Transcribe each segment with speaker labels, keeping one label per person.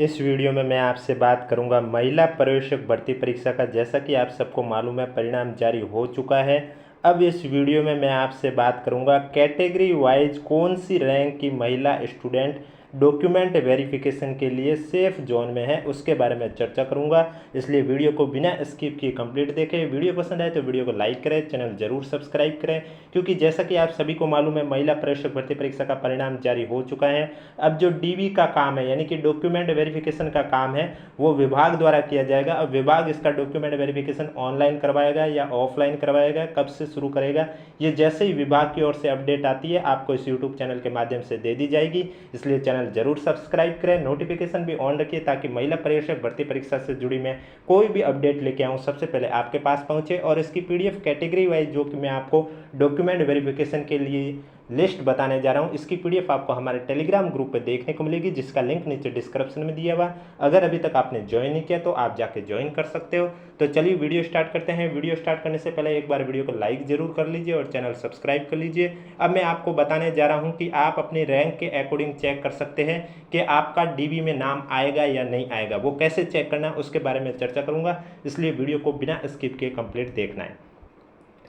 Speaker 1: इस वीडियो में मैं आपसे बात करूंगा महिला पर्यवेक्षक भर्ती परीक्षा का। जैसा कि आप सबको मालूम है, परिणाम जारी हो चुका है। अब इस वीडियो में मैं आपसे बात करूंगा कैटेगरी वाइज कौन सी रैंक की महिला स्टूडेंट डॉक्यूमेंट वेरिफिकेशन के लिए सेफ जोन में है, उसके बारे में चर्चा करूंगा। इसलिए वीडियो को बिना स्किप किए कंप्लीट देखें। वीडियो पसंद आए तो वीडियो को लाइक करें, चैनल जरूर सब्सक्राइब करें, क्योंकि जैसा कि आप सभी को मालूम है, महिला पर्यवेक्षक भर्ती परीक्षा का परिणाम जारी हो चुका है। अब जो डीवी का काम है, यानी कि डॉक्यूमेंट वेरिफिकेशन का काम है, वो विभाग द्वारा किया जाएगा। अब विभाग इसका डॉक्यूमेंट वेरिफिकेशन ऑनलाइन करवाएगा या ऑफलाइन करवाएगा, कब से शुरू करेगा, ये जैसे ही विभाग की ओर से अपडेट आती है आपको इस यूट्यूब चैनल के माध्यम से दे दी जाएगी। इसलिए चैनल जरूर सब्सक्राइब करें, नोटिफिकेशन भी ऑन रखिए, ताकि महिला पर्यवेक्षक भर्ती परीक्षा से जुड़ी मैं कोई भी अपडेट लेके आऊँ सबसे पहले आपके पास पहुंचे। और इसकी पीडीएफ कैटेगरी वाइज जो कि मैं आपको डॉक्यूमेंट वेरिफिकेशन के लिए लिस्ट बताने जा रहा हूं, इसकी पीडीएफ आपको हमारे टेलीग्राम ग्रुप पे देखने को मिलेगी, जिसका लिंक नीचे डिस्क्रिप्शन में दिया हुआ। अगर अभी तक आपने ज्वाइन नहीं किया तो आप जाके ज्वाइन कर सकते हो। तो चलिए वीडियो स्टार्ट करते हैं। वीडियो स्टार्ट करने से पहले एक बार वीडियो को लाइक जरूर कर लीजिए और चैनल सब्सक्राइब कर लीजिए। अब मैं आपको बताने जा रहा हूं कि आप अपनी रैंक के अकॉर्डिंग चेक कर सकते हैं कि आपका डीबी में नाम आएगा या नहीं आएगा। वो कैसे चेक करना है उसके बारे में चर्चा करूंगा, इसलिए वीडियो को बिना स्किप किए कंप्लीट देखना है।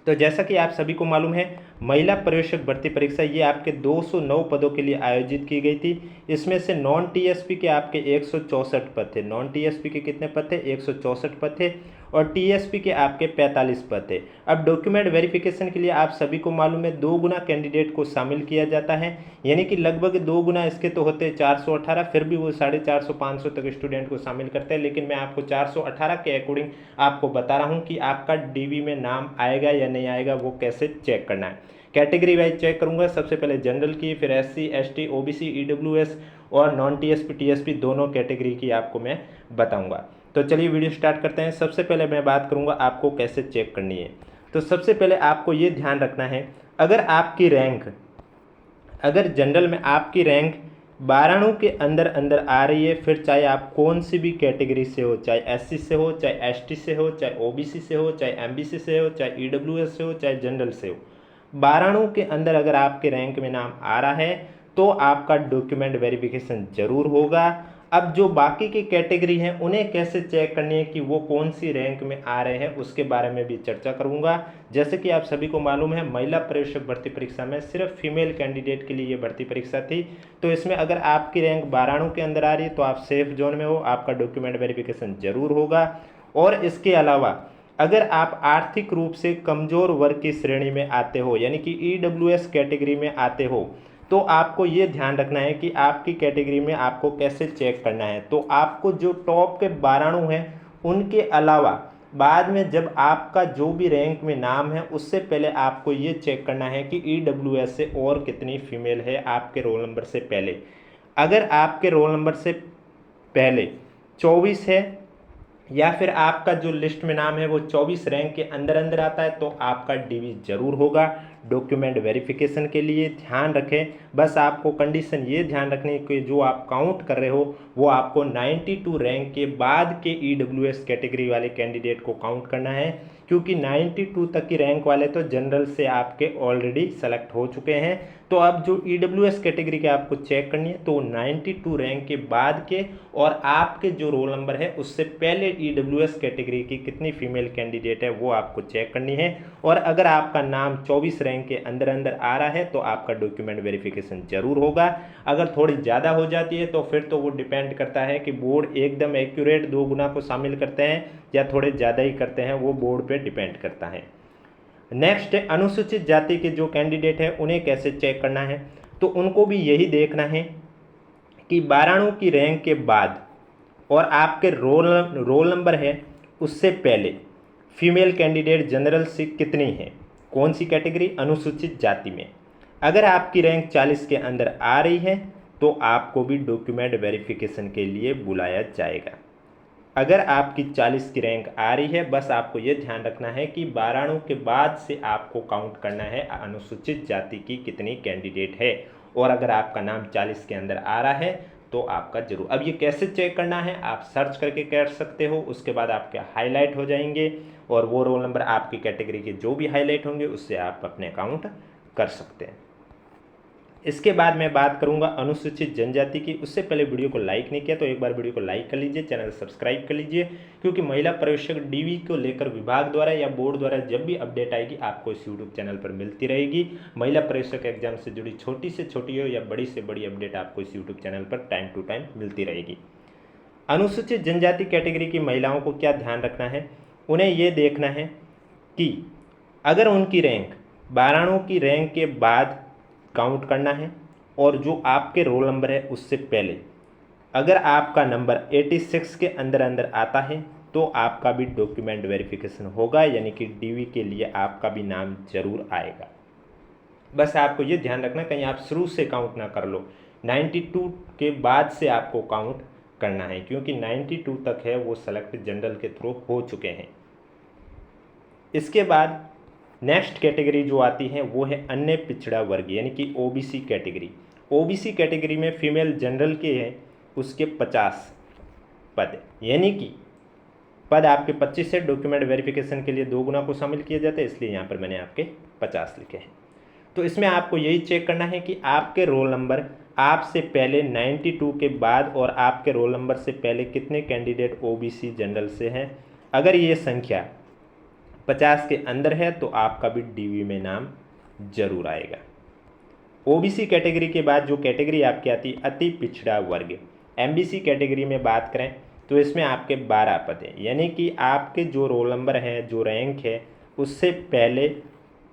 Speaker 1: तो जैसा कि आप सभी को मालूम है, महिला पर्यवेक्षक भर्ती परीक्षा ये आपके 209 पदों के लिए आयोजित की गई थी। इसमें से नॉन टीएसपी के आपके 164 पद थे। नॉन टीएसपी के कितने पद थे? 164 पद थे। और टीएसपी के आपके 45 पद थे। अब डॉक्यूमेंट वेरिफिकेशन के लिए आप सभी को मालूम है 2 गुना कैंडिडेट को शामिल किया जाता है, यानी कि लगभग 2 गुना इसके तो होते हैं 418, फिर भी वो 450 500 तक स्टूडेंट को शामिल करते हैं। लेकिन मैं आपको 418 के अकॉर्डिंग आपको बता रहा हूँ कि आपका डीबी में नाम आएगा या नहीं आएगा, वो कैसे चेक करना है। कैटेगरी वाइज चेक करूंगा। सबसे पहले जनरल की, फिर एससी, एसटी, ओबीसी, ईडब्ल्यूएस और नॉन टीएसपी, टीएसपी दोनों कैटेगरी की आपको मैं बताऊंगा। तो चलिए वीडियो स्टार्ट करते हैं। सबसे पहले मैं बात करूंगा आपको कैसे चेक करनी है। तो सबसे पहले आपको ये ध्यान रखना है, अगर आपकी रैंक, अगर जनरल में आपकी रैंक 92 के अंदर अंदर आ रही है, फिर चाहे आप कौन सी भी कैटेगरी से हो, चाहे एससी से हो, चाहे एसटी से हो, चाहे ओबीसी से हो, चाहे एमबीसी से हो, चाहे ईडब्ल्यूएस से हो, चाहे जनरल से हो, 92 के अंदर अगर आपके रैंक में नाम आ रहा है तो आपका डॉक्यूमेंट वेरिफिकेशन जरूर होगा। अब जो बाकी की कैटेगरी हैं उन्हें कैसे चेक करनी है कि वो कौन सी रैंक में आ रहे हैं, उसके बारे में भी चर्चा करूंगा। जैसे कि आप सभी को मालूम है, महिला पर्यवेक्षक भर्ती परीक्षा में सिर्फ फीमेल कैंडिडेट के लिए ये भर्ती परीक्षा थी। तो इसमें अगर आपकी रैंक 92 के अंदर आ रही है तो आप सेफ जोन में हो, आपका डॉक्यूमेंट वेरिफिकेशन जरूर होगा। और इसके अलावा अगर आप आर्थिक रूप से कमजोर वर्ग की श्रेणी में आते हो, यानी कि ईडब्ल्यूएस कैटेगरी में आते हो, तो आपको ये ध्यान रखना है कि आपकी कैटेगरी में आपको कैसे चेक करना है। तो आपको जो टॉप के 92 हैं उनके अलावा बाद में जब आपका जो भी रैंक में नाम है, उससे पहले आपको ये चेक करना है कि ईडब्ल्यूएस से और कितनी फीमेल है आपके रोल नंबर से पहले। अगर आपके रोल नंबर से पहले 24 है, या फिर आपका जो लिस्ट में नाम है वो 24 रैंक के अंदर अंदर आता है, तो आपका डीवी जरूर होगा। डॉक्यूमेंट वेरिफिकेशन के लिए ध्यान रखें, बस आपको कंडीशन ये ध्यान रखनी है कि जो आप काउंट कर रहे हो वो आपको 92 रैंक के बाद के ईडब्ल्यूएस कैटेगरी वाले कैंडिडेट को काउंट करना है, क्योंकि 92 तक की रैंक वाले तो जनरल से आपके ऑलरेडी सेलेक्ट हो चुके हैं। तो अब जो ईडब्ल्यूएस कैटेगरी के आपको चेक करनी है तो 92 रैंक के बाद के और आपके जो रोल नंबर है उससे पहले ईडब्ल्यूएस कैटेगरी की कितनी फीमेल कैंडिडेट है वो आपको चेक करनी है। और अगर आपका नाम 24 रैंक के अंदर अंदर आ रहा है तो आपका डॉक्यूमेंट वेरिफिकेशन जरूर होगा। अगर थोड़ी ज़्यादा हो जाती है तो फिर तो वो डिपेंड करता है कि बोर्ड एकदम एक्यूरेट 2 गुना को शामिल करते हैं या थोड़े ज़्यादा ही करते हैं, वो बोर्ड पे डिपेंड करता है। नेक्स्ट है अनुसूचित जाति के जो कैंडिडेट है उन्हें कैसे चेक करना है। तो उनको भी यही देखना है कि 92 की रैंक के बाद और आपके रोल नंबर है उससे पहले फीमेल कैंडिडेट जनरल से कितनी है, कौन सी कैटेगरी, अनुसूचित जाति में। अगर आपकी रैंक 40 के अंदर आ रही है तो आपको भी डॉक्यूमेंट वेरिफिकेशन के लिए बुलाया जाएगा। अगर आपकी 40 की रैंक आ रही है, बस आपको ये ध्यान रखना है कि 92 के बाद से आपको काउंट करना है अनुसूचित जाति की कितनी कैंडिडेट है। और अगर आपका नाम 40 के अंदर आ रहा है तो आपका जरूर। अब ये कैसे चेक करना है, आप सर्च करके कर सकते हो, उसके बाद आपके हाईलाइट हो जाएंगे और वो रोल नंबर आपकी कैटेगरी के जो भी हाईलाइट होंगे उससे आप अपने काउंट कर सकते हैं। इसके बाद मैं बात करूंगा अनुसूचित जनजाति की। उससे पहले वीडियो को लाइक नहीं किया तो एक बार वीडियो को लाइक कर लीजिए, चैनल सब्सक्राइब कर लीजिए, क्योंकि महिला पर्यवेक्षक डीवी को लेकर विभाग द्वारा या बोर्ड द्वारा जब भी अपडेट आएगी आपको इस यूट्यूब चैनल पर मिलती रहेगी। महिला पर्यवेक्षक एग्जाम से जुड़ी छोटी से छोटी हो या बड़ी से बड़ी अपडेट आपको इस यूट्यूब चैनल पर टाइम टू टाइम मिलती रहेगी। अनुसूचित जनजाति कैटेगरी की महिलाओं को क्या ध्यान रखना है, उन्हें ये देखना है कि अगर उनकी रैंक 12 की रैंक के बाद काउंट करना है और जो आपके रोल नंबर है उससे पहले अगर आपका नंबर 86 के अंदर अंदर आता है तो आपका भी डॉक्यूमेंट वेरिफिकेशन होगा, यानी कि डीवी के लिए आपका भी नाम जरूर आएगा। बस आपको ये ध्यान रखना कहीं आप शुरू से काउंट ना कर लो, 92 के बाद से आपको काउंट करना है, क्योंकि 92 तक है वो सेलेक्ट जनरल के थ्रू हो चुके हैं। इसके बाद नेक्स्ट कैटेगरी जो आती है वो है अन्य पिछड़ा वर्ग, यानी कि ओबीसी कैटेगरी। ओबीसी कैटेगरी में फीमेल जनरल के हैं उसके 50 पद, यानी कि पद आपके 25 है। डॉक्यूमेंट वेरिफिकेशन के लिए 2 गुना को शामिल किया जाता है, इसलिए यहाँ पर मैंने आपके 50 लिखे हैं। तो इसमें आपको यही चेक करना है कि आपके रोल नंबर आपसे पहले 92 के बाद और आपके रोल नंबर से पहले कितने कैंडिडेट ओबीसी जनरल से हैं। अगर ये संख्या 50 के अंदर है तो आपका भी डीवी में नाम जरूर आएगा। ओबीसी कैटेगरी के बाद जो कैटेगरी आपकी आती है अति पिछड़ा वर्ग, एमबीसी कैटेगरी में बात करें तो इसमें आपके 12 पद हैं, यानी कि आपके जो रोल नंबर है, जो रैंक है उससे पहले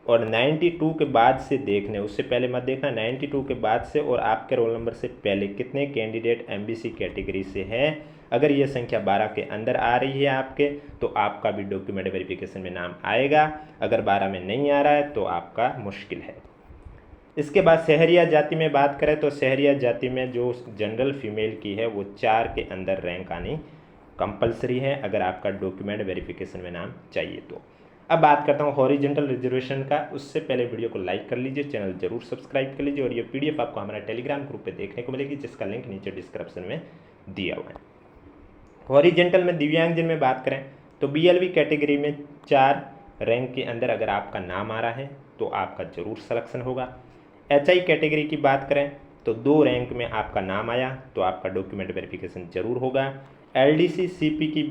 Speaker 1: और 92 के बाद से देखने, उससे पहले मत देखना, 92 के बाद से और आपके रोल नंबर से पहले कितने कैंडिडेट एमबीसी कैटेगरी से हैं। अगर ये संख्या 12 के अंदर आ रही है आपके तो आपका भी डॉक्यूमेंट वेरिफिकेशन में नाम आएगा। अगर 12 में नहीं आ रहा है तो आपका मुश्किल है। इसके बाद शहरिया जाति में बात करें तो शहरिया जाति में जो जनरल फीमेल की है वो 4 के अंदर रैंक आनी कंपलसरी है अगर आपका डॉक्यूमेंट वेरिफिकेशन में नाम चाहिए तो। अब बात करता हूँ हॉरिजॉन्टल रिजर्वेशन का। उससे पहले वीडियो को लाइक कर लीजिए, चैनल जरूर सब्सक्राइब कर लीजिए और ये पीडीएफ आपको हमारा टेलीग्राम ग्रुप पे देखने को मिलेगी, जिसका लिंक नीचे डिस्क्रिप्शन में दिया हुआ है। हॉरिजॉन्टल में दिव्यांगजन में बात करें तो बीएलवी कैटेगरी में 4 रैंक के अंदर अगर आपका नाम आ रहा है तो आपका जरूर सिलेक्शन होगा। एचआई कैटेगरी की बात करें तो 2 रैंक में आपका नाम आया तो आपका डॉक्यूमेंट वेरिफिकेशन जरूर होगा। एलडीसीपी की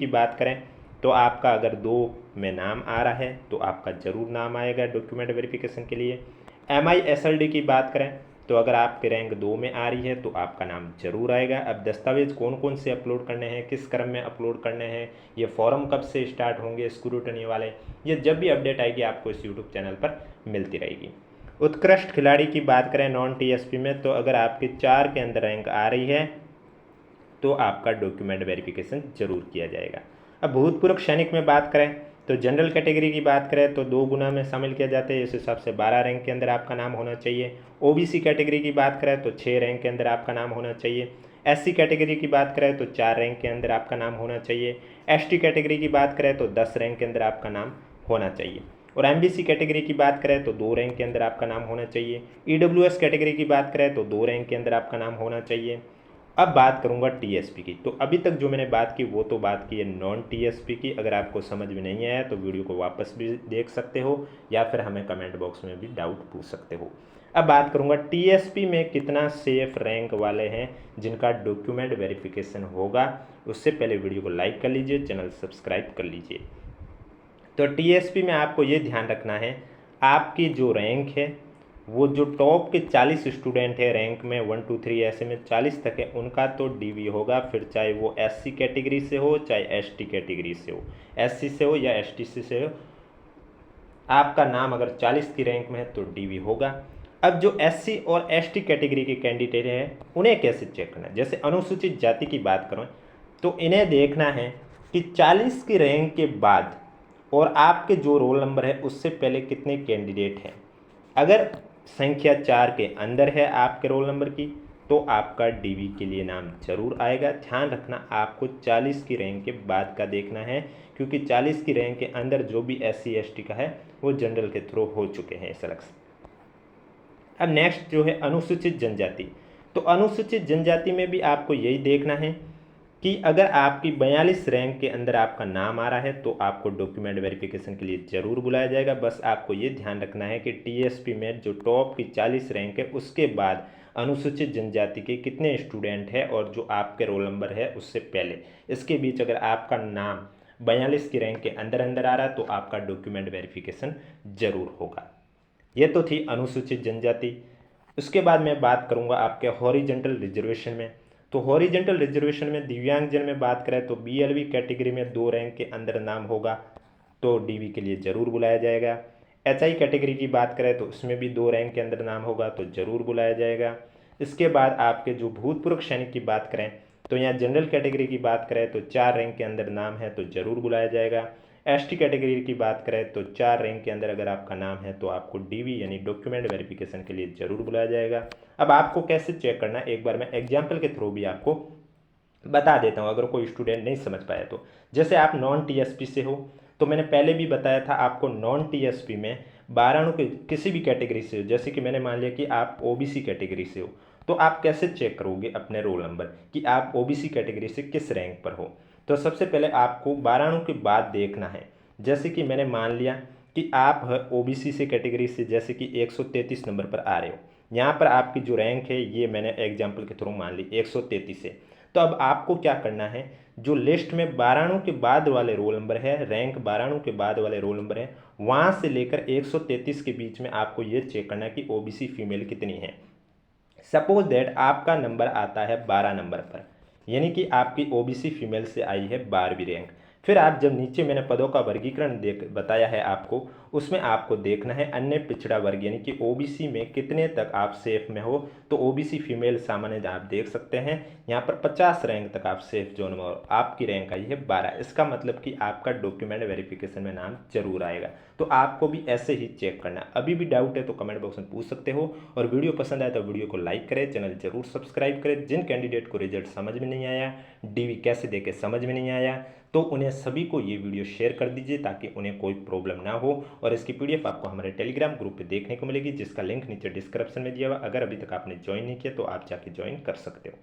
Speaker 1: बात करें तो आपका अगर 2 में नाम आ रहा है तो आपका ज़रूर नाम आएगा डॉक्यूमेंट वेरिफिकेशन के लिए। MISLD की बात करें तो अगर आपके रैंक 2 में आ रही है तो आपका नाम जरूर आएगा। अब दस्तावेज कौन कौन से अपलोड करने हैं, किस क्रम में अपलोड करने हैं, ये फॉर्म कब से स्टार्ट होंगे स्क्रूटनी वाले, ये जब भी अपडेट आएगी आपको इस यूट्यूब चैनल पर मिलती रहेगी। उत्कृष्ट खिलाड़ी की बात करें नॉन टीएसपी में तो अगर आपके 4 के अंदर रैंक आ रही है तो आपका डॉक्यूमेंट वेरिफिकेशन जरूर किया जाएगा। अब भूतपूर्व सैनिक में बात करें तो जनरल कैटेगरी की बात करें तो 2 गुना में शामिल किया जाता है, इस हिसाब से 12 रैंक के अंदर आपका नाम होना चाहिए। ओबीसी कैटेगरी की बात करें तो 6 रैंक के अंदर आपका नाम होना चाहिए। एससी कैटेगरी की बात करें तो 4 रैंक के अंदर आपका नाम होना चाहिए। एसटी कैटेगरी की बात करें तो 10 रैंक के अंदर आपका नाम होना चाहिए। और एमबीसी कैटेगरी की बात करें तो 2 रैंक के अंदर आपका नाम होना चाहिए। ईडब्ल्यूएस कैटेगरी की बात करें तो 2 रैंक के अंदर आपका नाम होना चाहिए। अब बात करूंगा टीएसपी की। तो अभी तक जो मैंने बात की वो तो बात की है नॉन टीएसपी की। अगर आपको समझ में नहीं आया तो वीडियो को वापस भी देख सकते हो या फिर हमें कमेंट बॉक्स में भी डाउट पूछ सकते हो। अब बात करूंगा टीएसपी में कितना सेफ रैंक वाले हैं जिनका डॉक्यूमेंट वेरिफिकेशन होगा। उससे पहले वीडियो को लाइक कर लीजिए, चैनल सब्सक्राइब कर लीजिए। तो टीएसपी में आपको ये ध्यान रखना है आपकी जो रैंक है वो जो टॉप के 40 स्टूडेंट है रैंक में 1 2 3 ऐसे में 40 तक है उनका तो डीवी होगा, फिर चाहे वो एससी कैटेगरी से हो चाहे एसटी कैटेगरी से हो, एससी से हो या एसटी से हो, आपका नाम अगर 40 की रैंक में है तो डीवी होगा। अब जो एससी और एसटी कैटेगरी के कैंडिडेट हैं उन्हें कैसे चेक करना है, जैसे अनुसूचित जाति की बात करूँ तो इन्हें देखना है कि 40 की रैंक के बाद और आपके जो रोल नंबर है उससे पहले कितने कैंडिडेट हैं। अगर संख्या 4 के अंदर है आपके रोल नंबर की तो आपका डीवी के लिए नाम जरूर आएगा। ध्यान रखना आपको 40 की रैंक के बाद का देखना है, क्योंकि 40 की रैंक के अंदर जो भी एससी एसटी का है वो जनरल के थ्रू हो चुके हैं सिलेक्शन। अब नेक्स्ट जो है अनुसूचित जनजाति। तो अनुसूचित जनजाति में भी आपको यही देखना है कि अगर आपकी 42 रैंक के अंदर आपका नाम आ रहा है तो आपको डॉक्यूमेंट वेरिफिकेशन के लिए ज़रूर बुलाया जाएगा। बस आपको ये ध्यान रखना है कि टीएसपी में जो टॉप की 40 रैंक है उसके बाद अनुसूचित जनजाति के कितने स्टूडेंट हैं और जो आपके रोल नंबर है उससे पहले, इसके बीच अगर आपका नाम 42 की रैंक के अंदर अंदर आ रहा है तो आपका डॉक्यूमेंट वेरिफिकेशन ज़रूर होगा। ये तो थी अनुसूचित जनजाति। उसके बाद मैं बात करूंगा आपके हॉरिजेंटल रिजर्वेशन में। तो हॉरिजेंटल रिजर्वेशन में दिव्यांगजन में बात करें तो बीएलवी कैटेगरी में 2 रैंक के अंदर नाम होगा तो डीवी के लिए ज़रूर बुलाया जाएगा। एचआई कैटेगरी की बात करें तो उसमें भी 2 रैंक के अंदर नाम होगा तो ज़रूर बुलाया जाएगा। इसके बाद आपके जो भूतपूर्व सैनिक की बात करें तो यहाँ जनरल कैटेगरी की बात करें तो 4 रैंक के अंदर नाम है तो ज़रूर बुलाया जाएगा। एसटी कैटेगरी की बात करें तो 4 रैंक के अंदर अगर आपका नाम है तो आपको डीवी यानी डॉक्यूमेंट वेरिफिकेशन के लिए ज़रूर बुलाया जाएगा। अब आपको कैसे चेक करना है एक बार मैं एग्जाम्पल के थ्रू भी आपको बता देता हूँ अगर कोई स्टूडेंट नहीं समझ पाया तो। जैसे आप नॉन टीएसपी से हो तो मैंने पहले भी बताया था आपको नॉन टीएसपी में 12 के किसी भी कैटेगरी से हो, जैसे कि मैंने मान लिया कि आप ओबीसी कैटेगरी से हो तो आप कैसे चेक करोगे अपने रोल नंबर कि आप ओबीसी कैटेगरी से किस रैंक पर हो। तो सबसे पहले आपको 12 के बाद देखना है। जैसे कि मैंने मान लिया कि आप ओबीसी से कैटेगरी से जैसे कि 133 नंबर पर आ रहे हो, यहाँ पर आपकी जो रैंक है ये मैंने एग्जाम्पल के थ्रू मान ली 133 से। तो अब आपको क्या करना है, जो लिस्ट में 12 के बाद वाले रोल नंबर है, रैंक 12 के बाद वाले रोल नंबर है, वहाँ से लेकर 133 के बीच में आपको ये चेक करना है कि ओबीसी फीमेल कितनी है। सपोज दैट आपका नंबर आता है 12 नंबर पर, यानी कि आपकी ओबीसी फीमेल से आई है 12वीं रैंक। फिर आप जब नीचे मैंने पदों का वर्गीकरण बताया है आपको, उसमें आपको देखना है अन्य पिछड़ा वर्ग यानी कि ओबीसी में कितने तक आप सेफ में हो। तो ओबीसी फीमेल सामान्य आप देख सकते हैं यहाँ पर 50 रैंक तक आप सेफ जोन में हो, आपकी रैंक आई है 12। इसका मतलब कि आपका डॉक्यूमेंट वेरिफिकेशन में नाम जरूर आएगा। तो आपको भी ऐसे ही चेक करना है। अभी भी डाउट है तो कमेंट बॉक्स में पूछ सकते हो, और वीडियो पसंद आए तो वीडियो को लाइक करें, चैनल जरूर सब्सक्राइब करें। जिन कैंडिडेट को रिजल्ट समझ में नहीं आया, डीवी कैसे देके समझ में नहीं आया, तो उन्हें सभी को ये वीडियो शेयर कर दीजिए ताकि उन्हें कोई प्रॉब्लम ना हो। और इसकी पीडीएफ आपको हमारे टेलीग्राम ग्रुप पे देखने को मिलेगी जिसका लिंक नीचे डिस्क्रिप्शन में दिया हुआ। अगर अभी तक आपने ज्वाइन नहीं किया तो आप जाके ज्वाइन कर सकते हो।